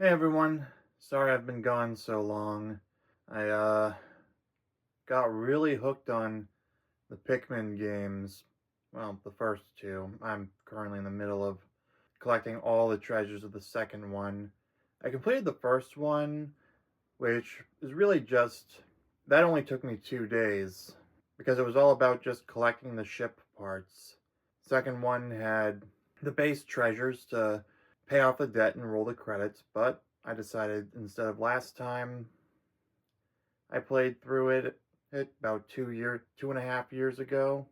Hey everyone, sorry I've been gone so long. I got really hooked on the Pikmin games. Well, the first two. I'm currently in the middle of collecting all the treasures of the second one. I completed the first one, which is really just that only took me 2 days because it was all about just collecting the ship parts. Second one had the base treasures to pay off the debt and roll the credits, but I decided instead of last time I played through it about 2.5 years ago,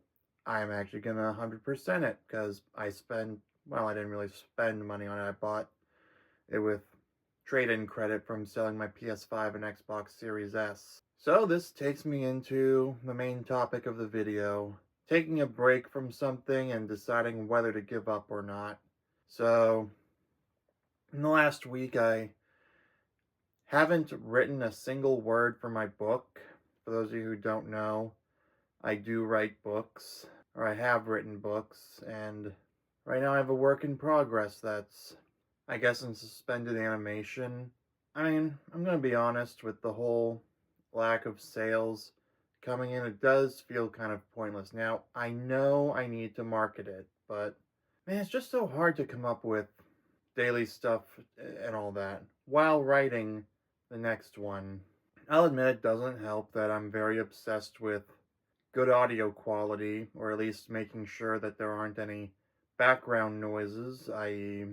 I'm actually gonna 100% it because I didn't really spend money on it. I bought it with trade-in credit from selling my PS5 and Xbox Series S. So this takes me into the main topic of the video, taking a break from something and deciding whether to give up or not. So, in the last week, I haven't written a single word for my book. For those of you who don't know, I do write books, or I have written books, and right now I have a work in progress that's, I guess, in suspended animation. I mean, I'm gonna be honest with the whole lack of sales coming in, it does feel kind of pointless. Now, I know I need to market it, but man, it's just so hard to come up with daily stuff and all that while writing the next one. I'll admit it doesn't help that I'm very obsessed with good audio quality, or at least making sure that there aren't any background noises, i.e.,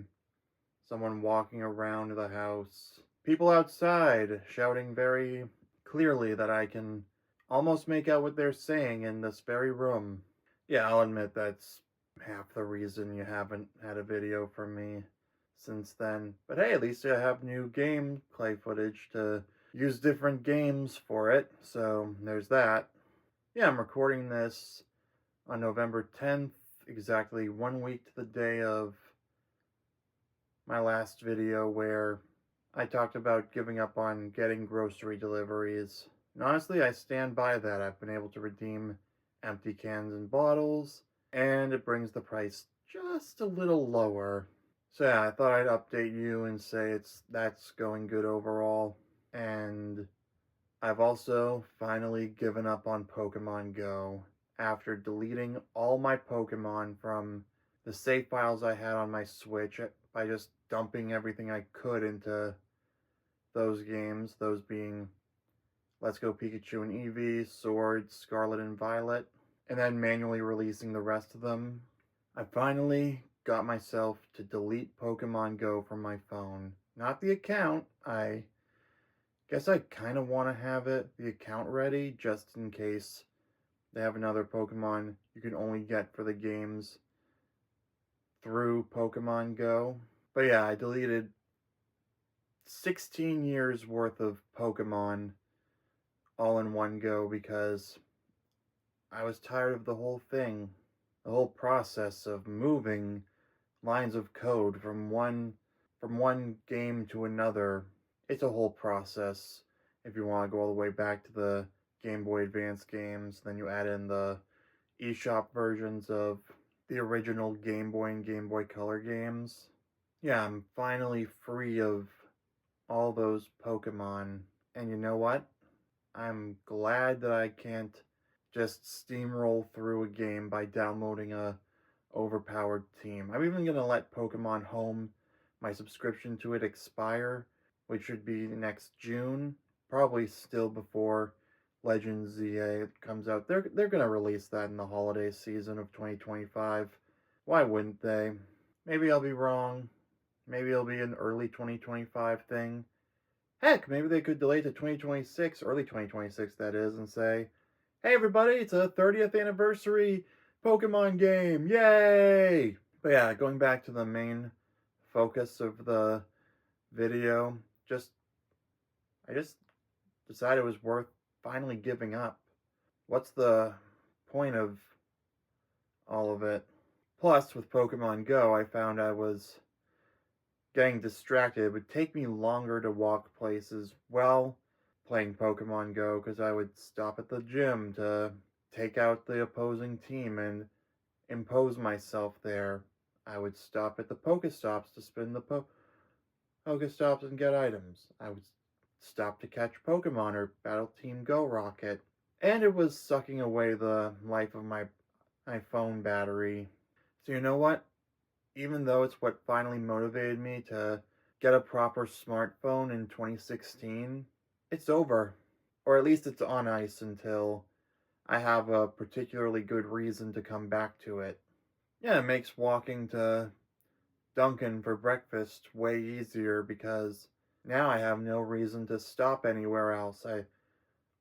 someone walking around the house, people outside shouting very clearly that I can almost make out what they're saying in this very room. Yeah, I'll admit that's half the reason you haven't had a video from me since then. But hey, at least I have new gameplay footage to use different games for it, so there's that. Yeah, I'm recording this on November 10th, exactly 1 week to the day of my last video where I talked about giving up on getting grocery deliveries. And honestly, I stand by that. I've been able to redeem empty cans and bottles, and it brings the price just a little lower. So yeah, I thought I'd update you and say that's going good overall. And I've also finally given up on Pokemon Go after deleting all my Pokemon from the save files I had on my Switch by just dumping everything I could into those games, those being Let's Go Pikachu and Eevee, Sword, Scarlet and Violet, and then manually releasing the rest of them. I finally got myself to delete Pokemon Go from my phone. Not the account, I guess I kind of want to have the account ready, just in case they have another Pokemon you can only get for the games through Pokemon Go. But yeah, I deleted 16 years worth of Pokemon all in one go because I was tired of the whole thing. The whole process of moving lines of code from one game to another. It's a whole process. If you want to go all the way back to the Game Boy Advance games, then you add in the eShop versions of the original Game Boy and Game Boy Color games. Yeah, I'm finally free of all those Pokemon. And you know what? I'm glad that I can't just steamroll through a game by downloading a overpowered team. I'm even going to let Pokemon Home, my subscription to it, expire, which should be next June, probably still before Legends ZA comes out. They're going to release that in the holiday season of 2025. Why wouldn't they? Maybe I'll be wrong. Maybe it'll be an early 2025 thing. Heck, maybe they could delay to 2026, early 2026 that is, and say, hey everybody, it's a 30th anniversary Pokemon game, yay! But yeah, going back to the main focus of the video, I just decided it was worth finally giving up. What's the point of all of it? Plus, with Pokemon Go, I found I was getting distracted. It would take me longer to walk places while playing Pokemon Go because I would stop at the gym to take out the opposing team and impose myself there. I would stop at the Pokestops to spin the Pokestops and get items. I would stop to catch Pokemon or Battle Team Go Rocket. And it was sucking away the life of my phone battery. So you know what? Even though it's what finally motivated me to get a proper smartphone in 2016, it's over. Or at least it's on ice until I have a particularly good reason to come back to it. Yeah, it makes walking to Dunkin' for breakfast way easier because now I have no reason to stop anywhere else. I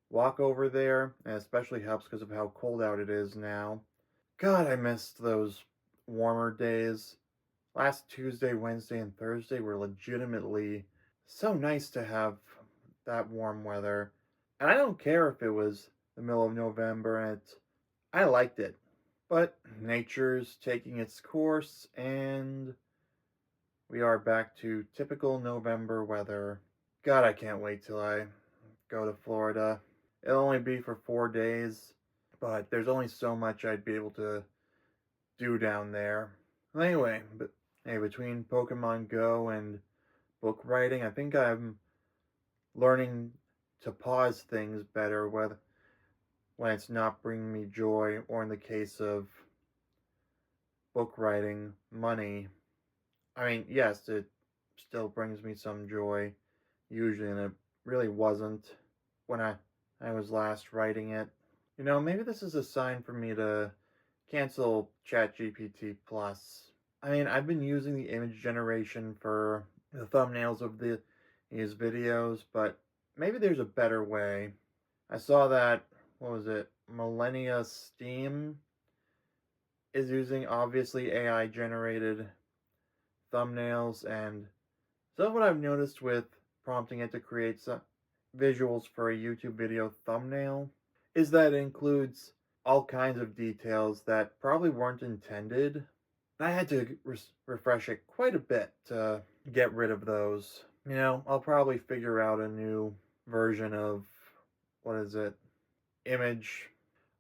walk over there, and it especially helps because of how cold out it is now. God, I missed those warmer days. Last Tuesday, Wednesday, and Thursday were legitimately so nice to have that warm weather. And I don't care if it was the middle of November and I liked it. But nature's taking its course and we are back to typical November weather. God, I can't wait till I go to Florida. It'll only be for 4 days, but there's only so much I'd be able to do down there. Anyway, but hey, between Pokemon Go and book writing, I think I'm learning to pause things better when it's not bringing me joy, or in the case of book writing, money. I mean, yes, it still brings me some joy, usually, and it really wasn't when I was last writing it. You know, maybe this is a sign for me to cancel ChatGPT Plus. I mean, I've been using the image generation for the thumbnails of these videos, but maybe there's a better way. I saw that, what was it, Millennia Steam is using obviously AI generated thumbnails, and so what I've noticed with prompting it to create some visuals for a YouTube video thumbnail is that it includes all kinds of details that probably weren't intended. I had to refresh it quite a bit to get rid of those. You know, I'll probably figure out a new version of, what is it, image.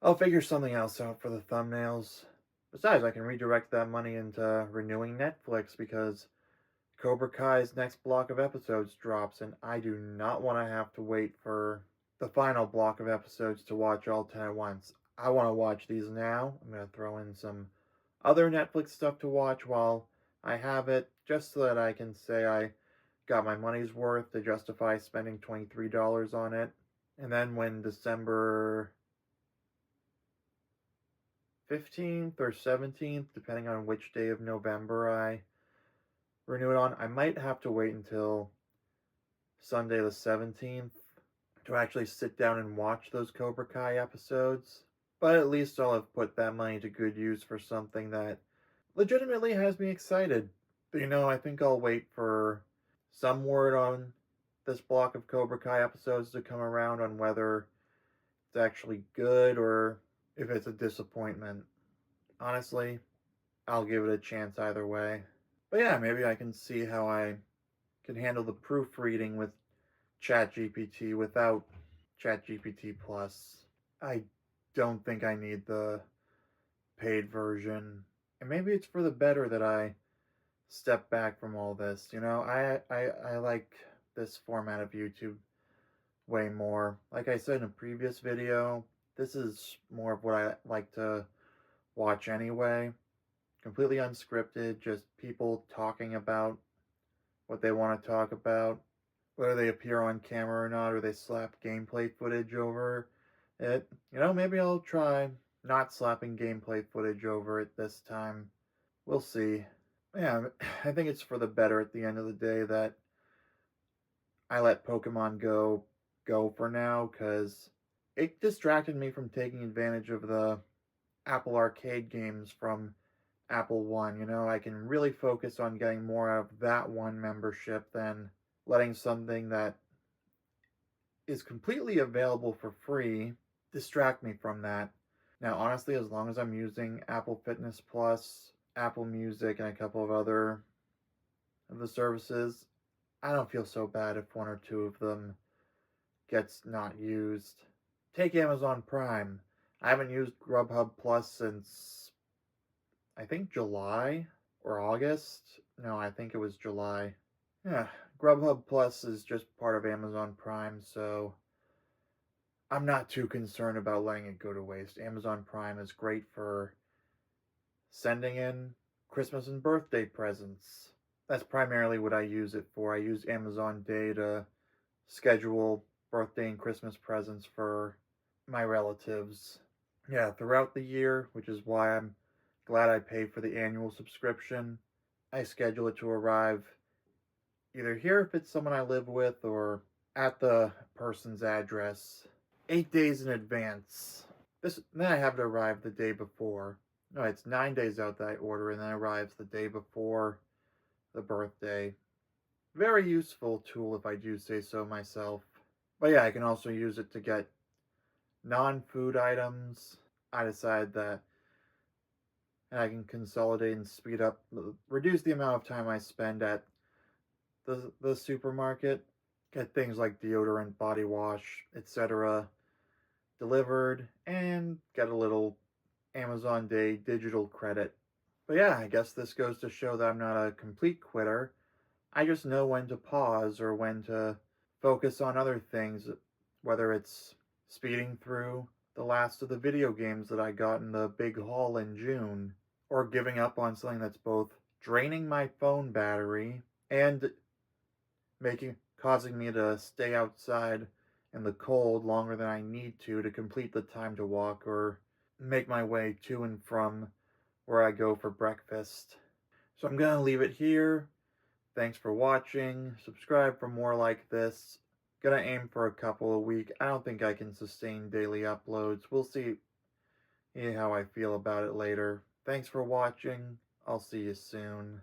I'll figure something else out for the thumbnails. Besides, I can redirect that money into renewing Netflix because Cobra Kai's next block of episodes drops, and I do not want to have to wait for the final block of episodes to watch all 10 at once. I want to watch these now. I'm going to throw in some other Netflix stuff to watch while I have it, just so that I can say I got my money's worth to justify spending $23 on it. And then when December 15th or 17th, depending on which day of November I renew it on, I might have to wait until Sunday the 17th to actually sit down and watch those Cobra Kai episodes. But at least I'll have put that money to good use for something that legitimately has me excited. But you know, I think I'll wait for some word on this block of Cobra Kai episodes to come around on whether it's actually good or if it's a disappointment. Honestly, I'll give it a chance either way. But yeah, maybe I can see how I can handle the proofreading with ChatGPT without ChatGPT Plus. I don't think I need the paid version. And maybe it's for the better that I step back from all this. You know, I like this format of YouTube way more. Like I said in a previous video, this is more of what I like to watch anyway. Completely unscripted, just people talking about what they want to talk about, whether they appear on camera or not, or they slap gameplay footage over it. You know, maybe I'll try not slapping gameplay footage over it this time. We'll see. Yeah, I think it's for the better at the end of the day that I let Pokemon go for now, because it distracted me from taking advantage of the Apple Arcade games from Apple One. You know, I can really focus on getting more out of that one membership than letting something that is completely available for free distract me from that. Now, honestly, as long as I'm using Apple Fitness Plus, Apple Music, and a couple of other of the services, I don't feel so bad if one or two of them gets not used. Take Amazon Prime. I haven't used Grubhub Plus since, I think, July or August. No, I think it was July. Yeah, Grubhub Plus is just part of Amazon Prime, so I'm not too concerned about letting it go to waste. Amazon Prime is great for sending in Christmas and birthday presents. That's primarily what I use it for. I use Amazon Day to schedule birthday and Christmas presents for my relatives. Yeah, throughout the year, which is why I'm glad I pay for the annual subscription. I schedule it to arrive either here if it's someone I live with or at the person's address 8 days in advance. Then I have it arrive the day before. No, it's 9 days out that I order, and then it arrives the day before the birthday. Very useful tool if I do say so myself. But yeah, I can also use it to get non-food items. I decide that I can consolidate and speed up, reduce the amount of time I spend at the supermarket. Get things like deodorant, body wash, etc. delivered, and get a little Amazon Day digital credit. But yeah, I guess this goes to show that I'm not a complete quitter. I just know when to pause or when to focus on other things, whether it's speeding through the last of the video games that I got in the big haul in June, or giving up on something that's both draining my phone battery and causing me to stay outside in the cold longer than I need to complete the time to walk or make my way to and from where I go for breakfast. So I'm gonna leave it here. Thanks for watching. Subscribe for more like this. Gonna aim for a couple a week. I don't think I can sustain daily uploads. We'll see how I feel about it later. Thanks for watching. I'll see you soon.